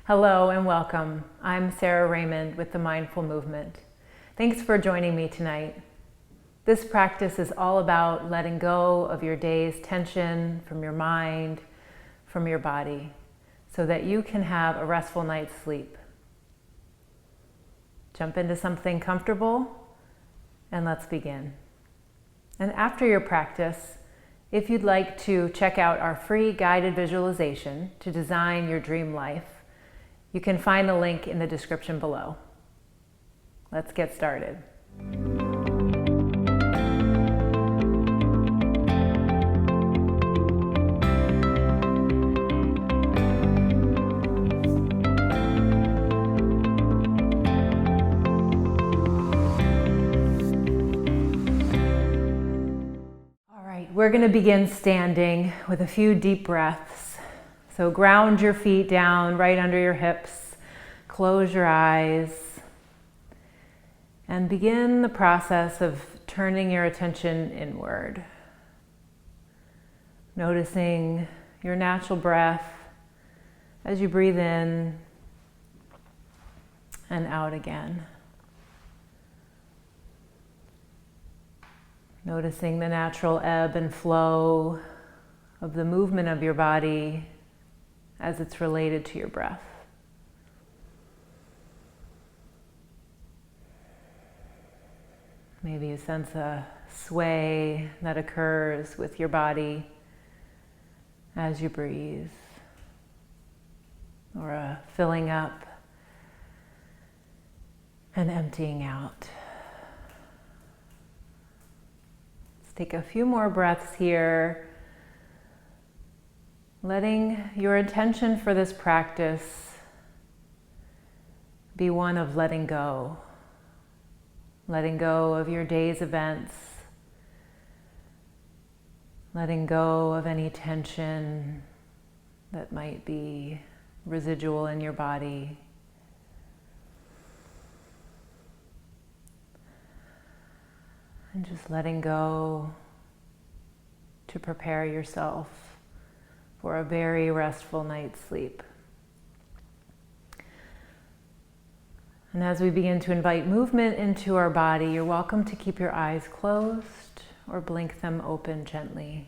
Hello and welcome. I'm Sara Raymond with the Mindful Movement. Thanks for joining me tonight. This practice is all about letting go of your day's tension from your mind, from your body, so that you can have a restful night's sleep. Jump into something comfortable and let's begin. And after your practice, if you'd like to check out our free guided visualization to design your dream life, you can find the link in the description below. Let's get started. All right, we're going to begin standing with a few deep breaths. So ground your feet down right under your hips, close your eyes, and begin the process of turning your attention inward. Noticing your natural breath as you breathe in and out again. Noticing the natural ebb and flow of the movement of your body as it's related to your breath. Maybe you sense a sway that occurs with your body as you breathe, or a filling up and emptying out. Let's take a few more breaths here, letting your intention for this practice be one of letting go. Letting go of your day's events. Letting go of any tension that might be residual in your body. And just letting go to prepare yourself for a very restful night's sleep. And as we begin to invite movement into our body, you're welcome to keep your eyes closed or blink them open gently.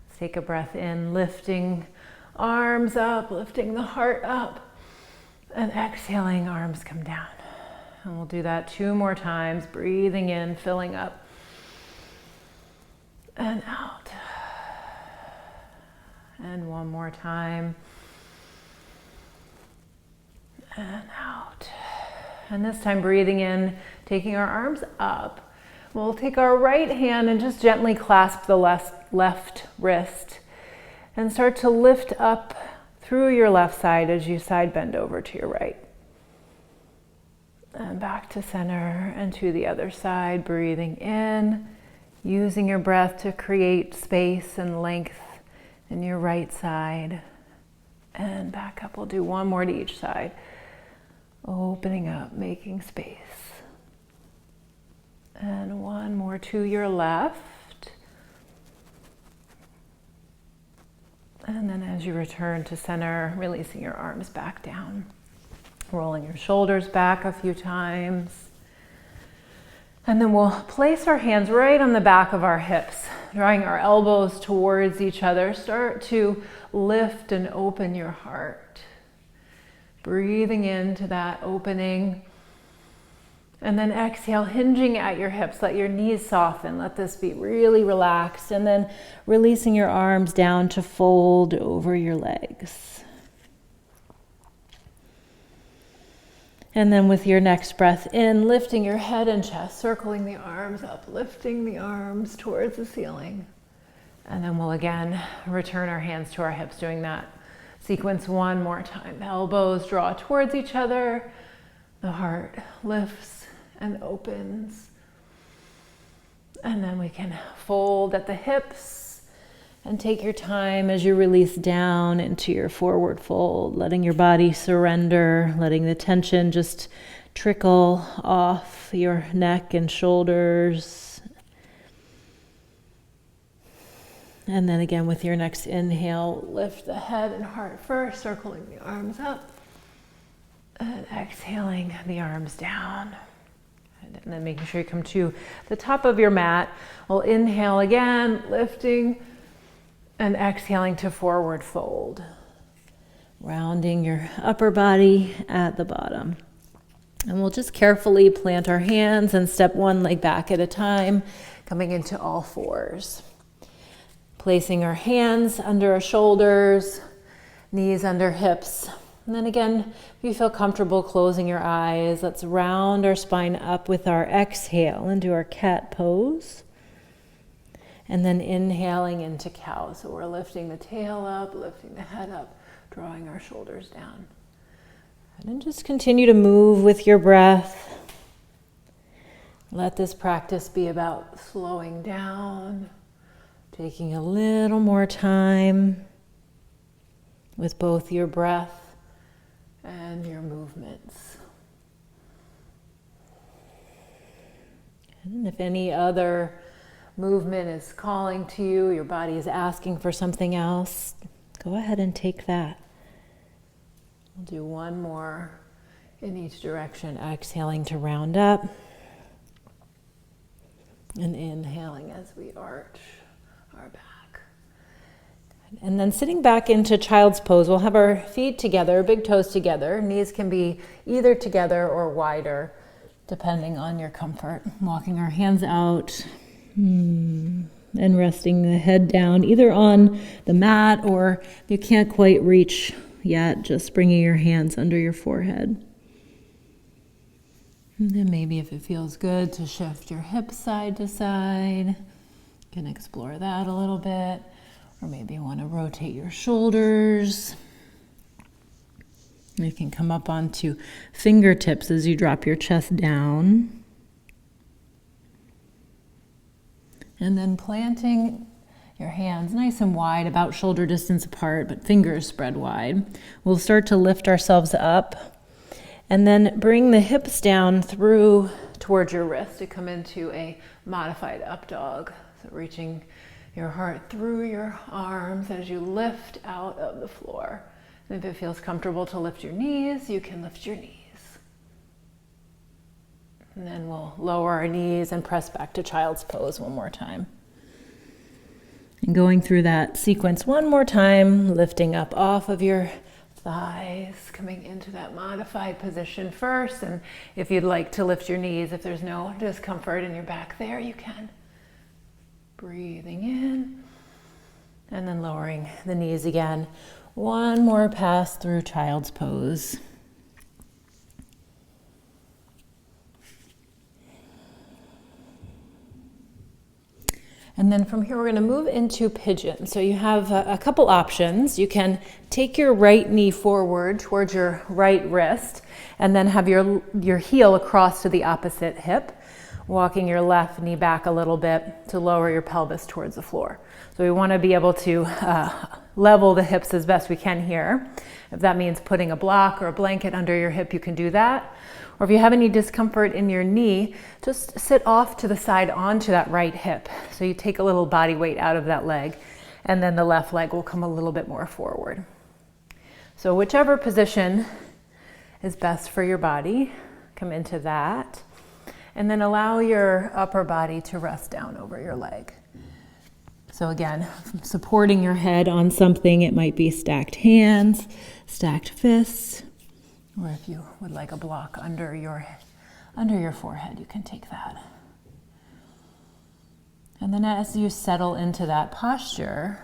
Let's take a breath in, lifting arms up, lifting the heart up, and exhaling, arms come down. And we'll do that 2 more times, breathing in, filling up, and out. And 1 more time. And out. And this time breathing in, taking our arms up. We'll take our right hand and just gently clasp the left wrist and start to lift up through your left side as you side bend over to your right. And back to center and to the other side, breathing in, using your breath to create space and length in your right side, and back up. We'll do 1 more to each side. Opening up, making space. And 1 more to your left. And then as you return to center, releasing your arms back down. Rolling your shoulders back a few times. And then we'll place our hands right on the back of our hips, drawing our elbows towards each other. Start to lift and open your heart. Breathing into that opening. And then exhale, hinging at your hips. Let your knees soften. Let this be really relaxed. And then releasing your arms down to fold over your legs. And then with your next breath in, lifting your head and chest, circling the arms up, lifting the arms towards the ceiling. And then we'll again return our hands to our hips, doing that sequence 1 more time. Elbows draw towards each other. The heart lifts and opens. And then we can fold at the hips and take your time as you release down into your forward fold, letting your body surrender, letting the tension just trickle off your neck and shoulders. And then again with your next inhale, lift the head and heart first, circling the arms up. And exhaling the arms down. And then making sure you come to the top of your mat. We'll inhale again, lifting and exhaling to forward fold. Rounding your upper body at the bottom. And we'll just carefully plant our hands and step one leg back at a time, coming into all fours. Placing our hands under our shoulders, knees under hips. And then again, if you feel comfortable closing your eyes, let's round our spine up with our exhale into our cat pose. And then inhaling into cow. So we're lifting the tail up, lifting the head up, drawing our shoulders down. And then just continue to move with your breath. Let this practice be about slowing down, taking a little more time with both your breath and your movements. And if any other movement is calling to you, your body is asking for something else, go ahead and take that. We'll do one more in each direction, exhaling to round up and inhaling as we arch our back. And then sitting back into child's pose, we'll have our feet together, big toes together. Knees can be either together or wider, depending on your comfort. Walking our hands out and resting the head down, either on the mat or if you can't quite reach yet, just bringing your hands under your forehead. And then maybe if it feels good to shift your hips side to side, you can explore that a little bit. Or maybe you want to rotate your shoulders. You can come up onto fingertips as you drop your chest down. And then planting your hands nice and wide, about shoulder distance apart, but fingers spread wide. We'll start to lift ourselves up and then bring the hips down through towards your wrist to come into a modified up dog. So reaching your heart through your arms as you lift out of the floor. And if it feels comfortable to lift your knees, you can lift your knees. And then we'll lower our knees and press back to child's pose one more time. And going through that sequence one more time, lifting up off of your thighs, coming into that modified position first. And if you'd like to lift your knees, if there's no discomfort in your back there, you can. Breathing in and then lowering the knees again. One more pass through child's pose. And then from here, we're going to move into pigeon. So you have a couple options. You can take your right knee forward towards your right wrist and then have your heel across to the opposite hip, walking your left knee back a little bit to lower your pelvis towards the floor. So we want to be able to level the hips as best we can here. If that means putting a block or a blanket under your hip, you can do that. Or if you have any discomfort in your knee, just sit off to the side onto that right hip. So you take a little body weight out of that leg, and then the left leg will come a little bit more forward. So whichever position is best for your body, come into that. And then allow your upper body to rest down over your leg. So again, supporting your head on something, it might be stacked hands, stacked fists, or if you would like a block under your forehead, you can take that. And then as you settle into that posture,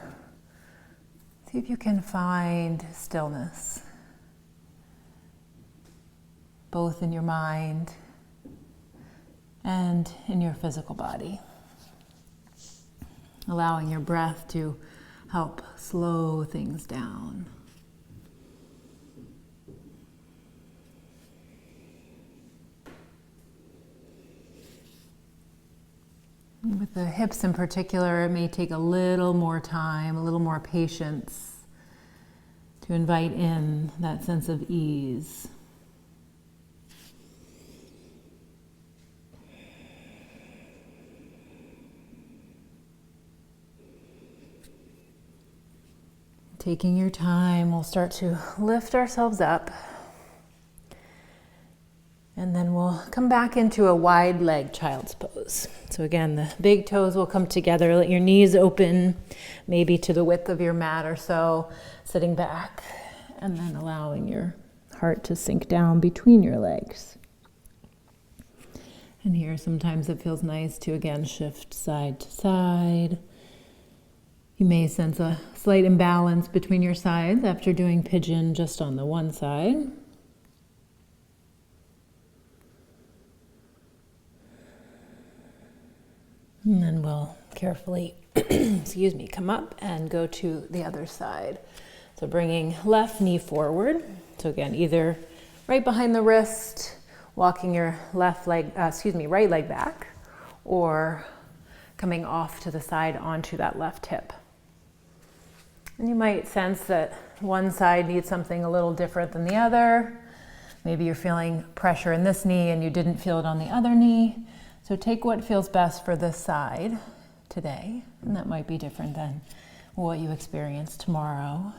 see if you can find stillness, both in your mind and in your physical body. Allowing your breath to help slow things down. With the hips in particular, it may take a little more time, a little more patience to invite in that sense of ease. Taking your time, we'll start to lift ourselves up And then we'll come back into a wide leg child's pose. So again, the big toes will come together. Let your knees open, maybe to the width of your mat or so, sitting back, and then allowing your heart to sink down between your legs. And here, sometimes it feels nice to, again, shift side to side. You may sense a slight imbalance between your sides after doing pigeon just on the one side. And then we'll carefully, come up and go to the other side. So bringing left knee forward. So again, either right behind the wrist, walking your right leg back, or coming off to the side onto that left hip. And you might sense that one side needs something a little different than the other. Maybe you're feeling pressure in this knee and you didn't feel it on the other knee. So take what feels best for this side today, and that might be different than what you experience tomorrow.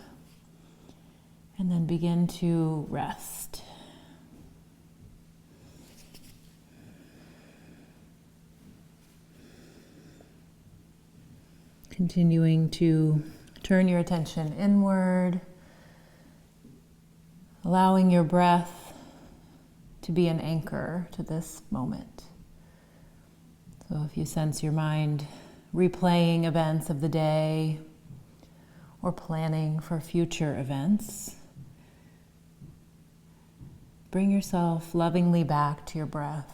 And then begin to rest. Continuing to turn your attention inward, allowing your breath to be an anchor to this moment. So if you sense your mind replaying events of the day or planning for future events, bring yourself lovingly back to your breath.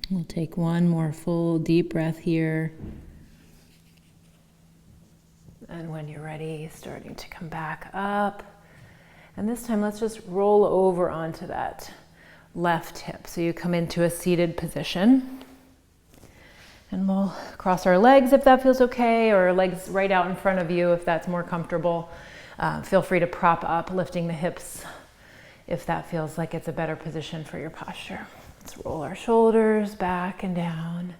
We'll take one more full deep breath here. And when you're ready, starting to come back up. And this time, let's just roll over onto that left hip. So you come into a seated position. And we'll cross our legs if that feels okay, or legs right out in front of you if that's more comfortable. Feel free to prop up, lifting the hips if that feels like it's a better position for your posture. Let's roll our shoulders back and down.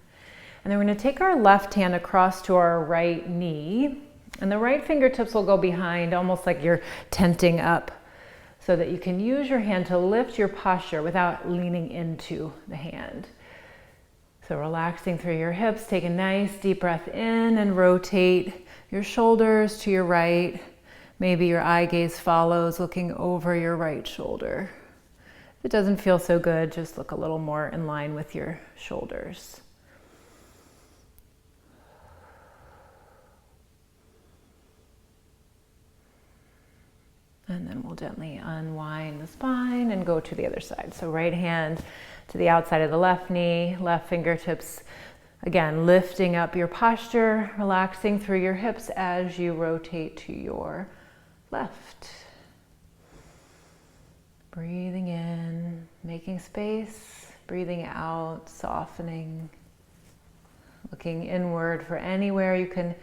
And then we're going to take our left hand across to our right knee. And the right fingertips will go behind, almost like you're tenting up, so that you can use your hand to lift your posture without leaning into the hand. So relaxing through your hips, take a nice deep breath in and rotate your shoulders to your right. Maybe your eye gaze follows, looking over your right shoulder. If it doesn't feel so good, just look a little more in line with your shoulders. And then we'll gently unwind the spine and go to the other side. So right hand to the outside of the left knee, left fingertips, again, lifting up your posture, relaxing through your hips as you rotate to your left. Breathing in, making space, breathing out, softening, looking inward for anywhere you can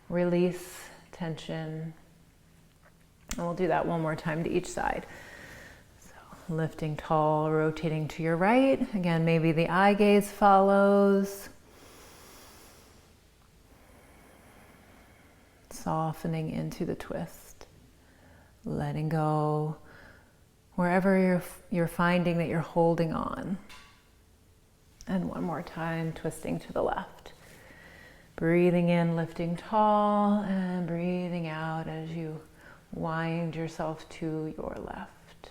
release tension. And we'll do that one more time to each side. So lifting tall, rotating to your right. Again, maybe the eye gaze follows. Softening into the twist. Letting go wherever you're finding that you're holding on. And one more time, twisting to the left. Breathing in, lifting tall, and breathing out as you wind yourself to your left.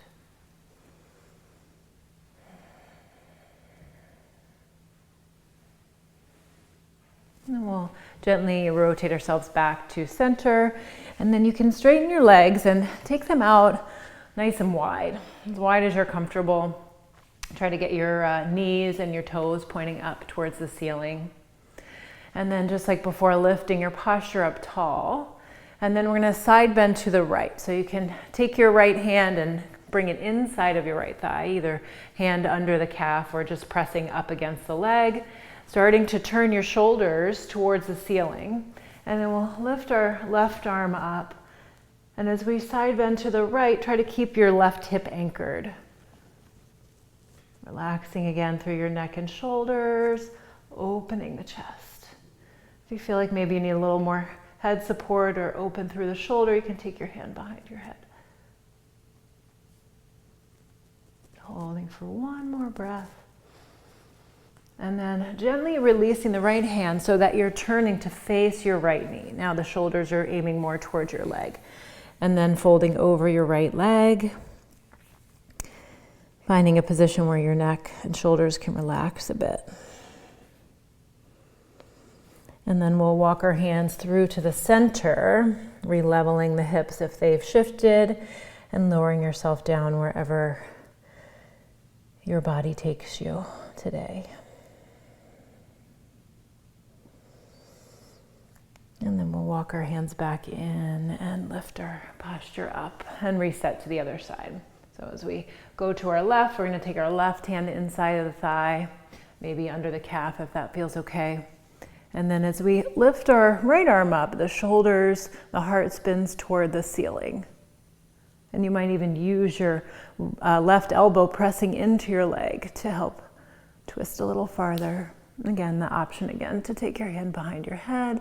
And then we'll gently rotate ourselves back to center. And then you can straighten your legs and take them out nice and wide as you're comfortable. Try to get your knees and your toes pointing up towards the ceiling. And then just like before, lifting your posture up tall. And then we're going to side bend to the right. So you can take your right hand and bring it inside of your right thigh, either hand under the calf or just pressing up against the leg. Starting to turn your shoulders towards the ceiling. And then we'll lift our left arm up. And as we side bend to the right, try to keep your left hip anchored. Relaxing again through your neck and shoulders, opening the chest. If you feel like maybe you need a little more head support or open through the shoulder, you can take your hand behind your head. Holding for one more breath. And then gently releasing the right hand so that you're turning to face your right knee. Now the shoulders are aiming more towards your leg. And then folding over your right leg. Finding a position where your neck and shoulders can relax a bit. And then we'll walk our hands through to the center, re-leveling the hips if they've shifted, and lowering yourself down wherever your body takes you today. And then we'll walk our hands back in and lift our posture up and reset to the other side. So as we go to our left, we're going to take our left hand inside of the thigh, maybe under the calf if that feels okay. And then as we lift our right arm up, the shoulders, the heart spins toward the ceiling. And you might even use your left elbow pressing into your leg to help twist a little farther. Again, the option again to take your hand behind your head.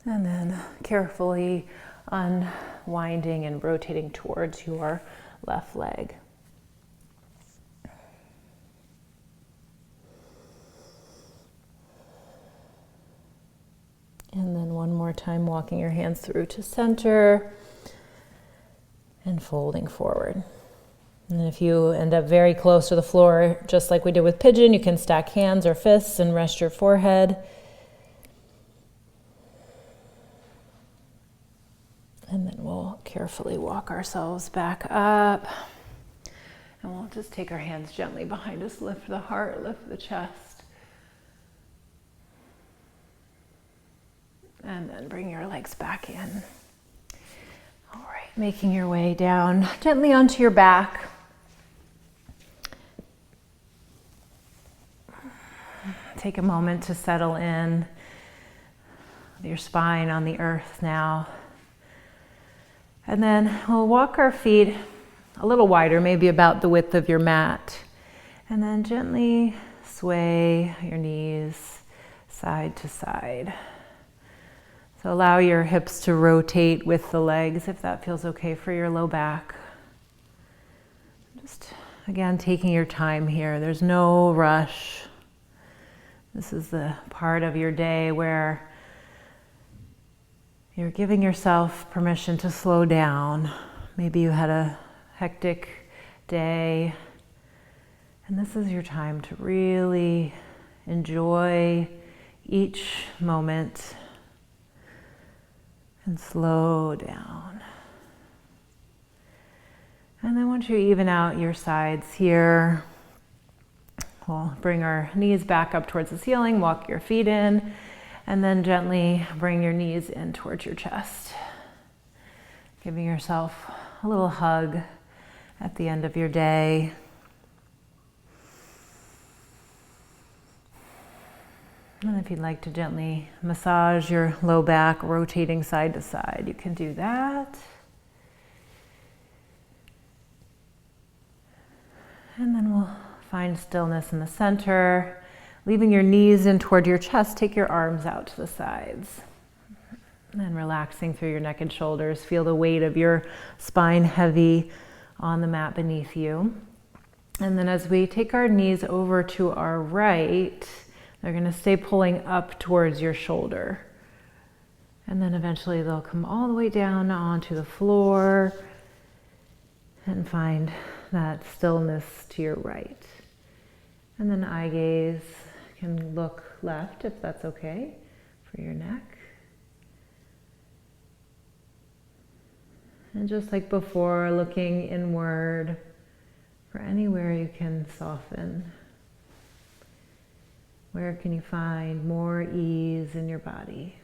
And then carefully unwinding and rotating towards your left leg. And then one more time, walking your hands through to center and folding forward. And if you end up very close to the floor, just like we did with pigeon, you can stack hands or fists and rest your forehead. And then we'll carefully walk ourselves back up. And we'll just take our hands gently behind us, lift the heart, lift the chest. And then bring your legs back in. All right, making your way down gently onto your back. Take a moment to settle in with your spine on the earth now. And then we'll walk our feet a little wider, maybe about the width of your mat. And then gently sway your knees side to side. So allow your hips to rotate with the legs if that feels okay for your low back. Just again, taking your time here. There's no rush. This is the part of your day where you're giving yourself permission to slow down. Maybe you had a hectic day, and this is your time to really enjoy each moment and slow down. And then once you even out your sides here, we'll bring our knees back up towards the ceiling, walk your feet in, and then gently bring your knees in towards your chest. Giving yourself a little hug at the end of your day. And if you'd like to gently massage your low back, rotating side to side, you can do that. And then we'll find stillness in the center. Leaving your knees in toward your chest, take your arms out to the sides. And then relaxing through your neck and shoulders. Feel the weight of your spine heavy on the mat beneath you. And then as we take our knees over to our right, they're going to stay pulling up towards your shoulder. And then eventually they'll come all the way down onto the floor and find that stillness to your right. And then eye gaze can look left if that's okay for your neck. And just like before, looking inward for anywhere you can soften. Where can you find more ease in your body?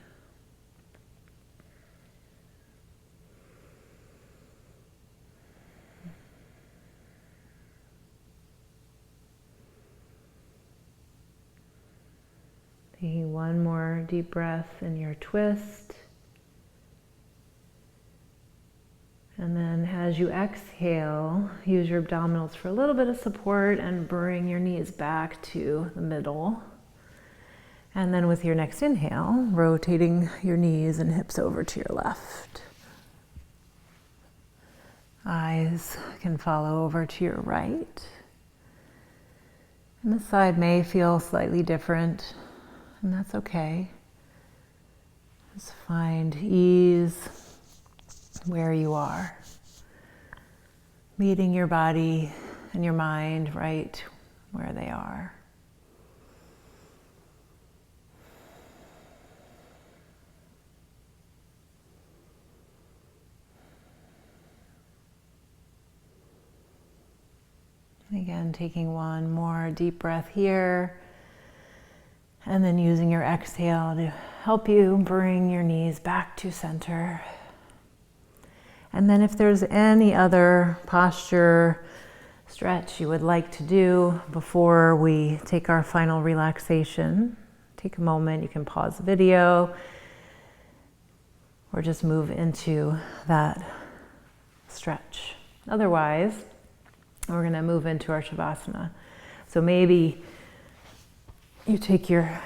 Taking one more deep breath in your twist. And then as you exhale, use your abdominals for a little bit of support and bring your knees back to the middle. And then with your next inhale, rotating your knees and hips over to your left. Eyes can follow over to your right. And the side may feel slightly different, and that's okay. Just find ease where you are. Meeting your body and your mind right where they are. Again, taking one more deep breath here, and then using your exhale to help you bring your knees back to center. And then if there's any other posture stretch you would like to do before we take our final relaxation, take a moment. You can pause the video or just move into that stretch. Otherwise, we're going to move into our Shavasana. So maybe you take your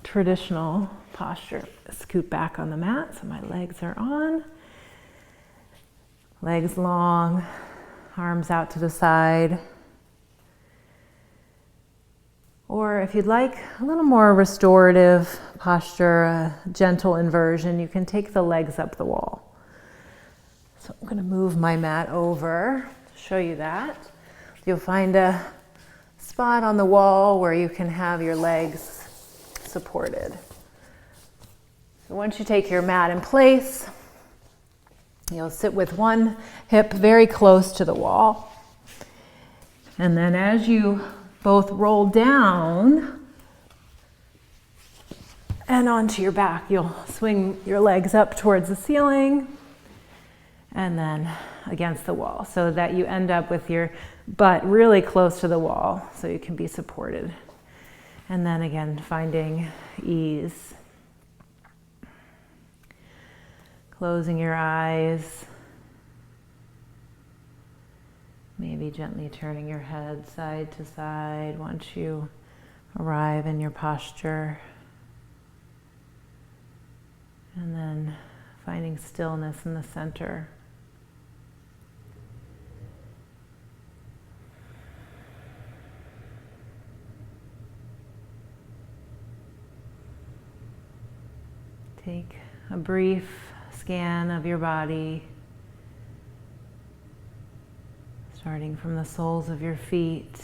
traditional posture, scoot back on the mat so my legs are on. Legs long, arms out to the side. Or if you'd like a little more restorative posture, a gentle inversion, you can take the legs up the wall. So I'm going to move my mat over. Show you that. You'll find a spot on the wall where you can have your legs supported. So once you take your mat in place, you'll sit with one hip very close to the wall. And then as you both roll down and onto your back, you'll swing your legs up towards the ceiling and then against the wall so that you end up with your butt really close to the wall so you can be supported. And then again, finding ease. Closing your eyes. Maybe gently turning your head side to side once you arrive in your posture. And then finding stillness in the center. Take a brief scan of your body, starting from the soles of your feet,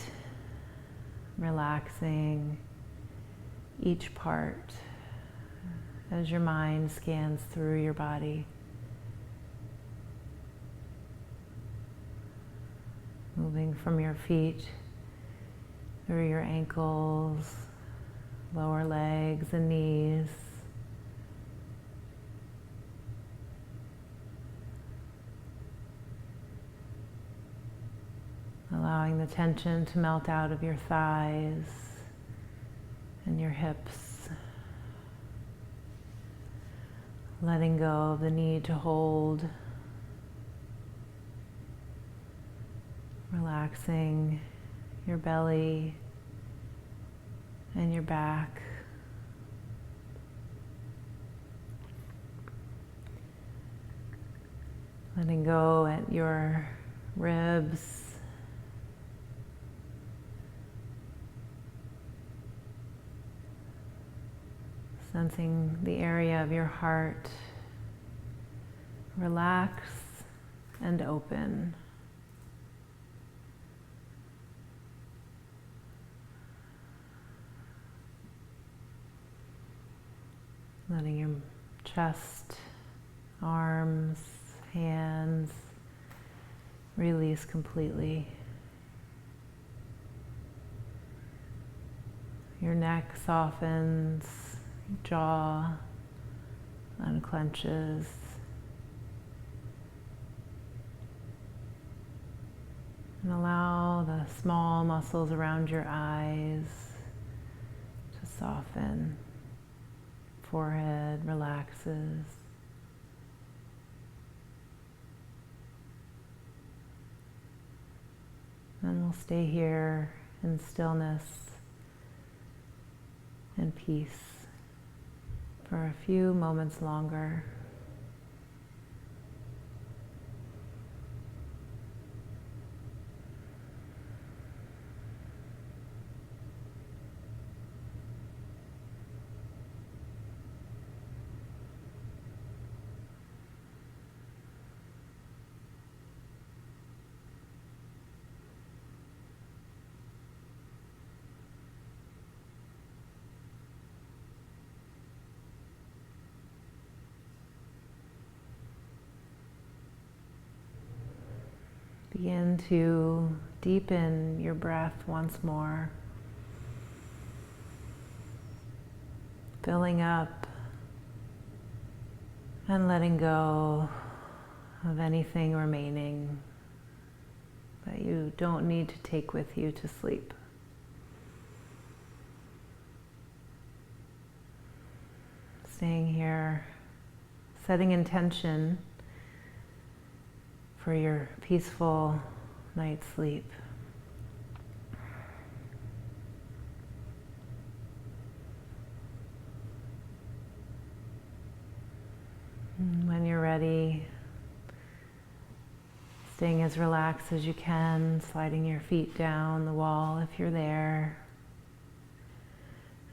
relaxing each part as your mind scans through your body. Moving from your feet through your ankles, lower legs and knees. Allowing the tension to melt out of your thighs and your hips. Letting go of the need to hold. Relaxing your belly and your back. Letting go at your ribs. Sensing the area of your heart relax and open. Letting your chest, arms, hands release completely. Your neck softens. Jaw unclenches. And allow the small muscles around your eyes to soften. Forehead relaxes. And we'll stay here in stillness and peace for a few moments longer. Begin to deepen your breath once more, filling up and letting go of anything remaining that you don't need to take with you to sleep. Staying here, setting intention for your peaceful night's sleep. And when you're ready, staying as relaxed as you can, sliding your feet down the wall if you're there.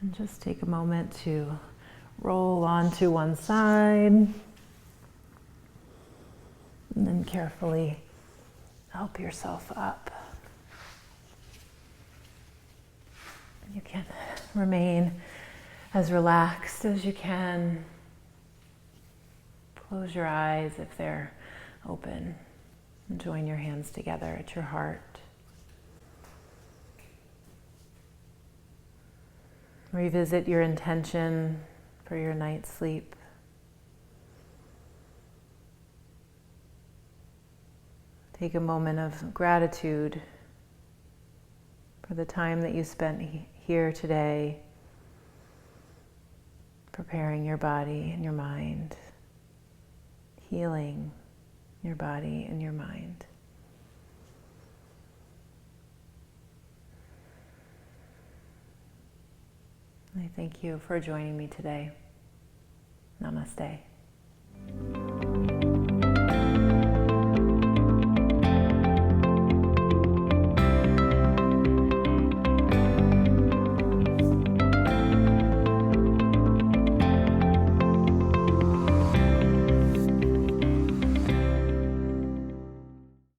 And just take a moment to roll onto one side. And then carefully help yourself up. You can remain as relaxed as you can. Close your eyes if they're open and join your hands together at your heart. Revisit your intention for your night's sleep. Take a moment of gratitude for the time that you spent here today, preparing your body and your mind, healing your body and your mind. I thank you for joining me today. Namaste.